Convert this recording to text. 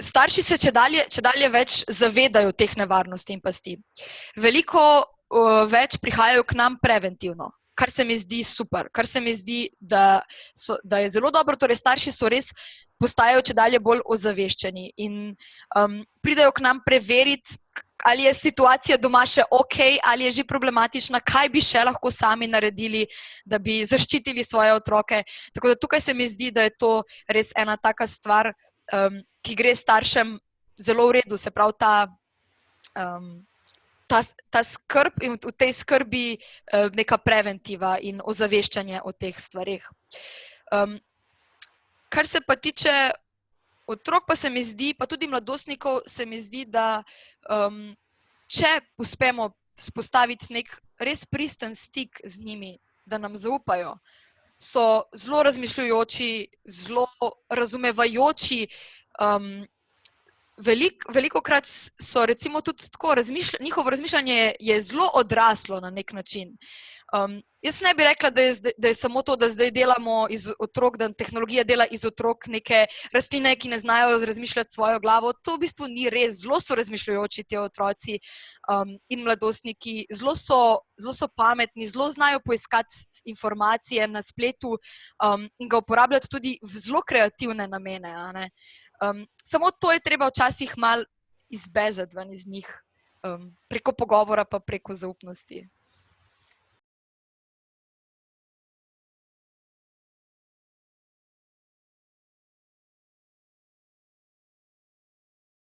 starši se čedalje več zavedajo teh nevarnosti in pasti. Veliko več prihajajo k nam preventivno, kar se mi zdi super, kar se mi zdi, da je zelo dobro, torej starši so res postajajo čedalje bolj ozaveščeni in pridejo k nam preveriti, ali je situacija doma še ok, ali je že problematična, kaj bi še lahko sami naredili, da bi zaščitili svoje otroke. Tako da tukaj se mi zdi, da je to res ena taka stvar, ki gre staršem zelo v redu, se pravi ta skrb in v tej skrbi neka preventiva in ozaveščanje o teh stvareh. Kar se pa tiče otrok, pa se mi zdi, pa tudi mladostnikov, se mi zdi, da če uspemo vzpostaviti nek res pristen stik z njimi, da nam zaupajo, so zelo razmišljujoči, zelo razumevajoči, velikokrat so recimo tudi tako, njihovo razmišljanje je zelo odraslo na nek način. Jaz ne bi rekla, da je samo to, da zdaj delamo iz otrok, da tehnologija dela iz otrok neke rastline, ki ne znajo razmišljati svojo glavo. To v bistvu ni res. Zelo so razmišljujoči ti otroci in mladostniki, zelo so pametni, zelo znajo poiskati informacije na spletu in ga uporabljati tudi v zelo kreativne namene, a ne. Samo to je treba včasih malo izbezati ven iz njih, preko pogovora pa preko zaupnosti.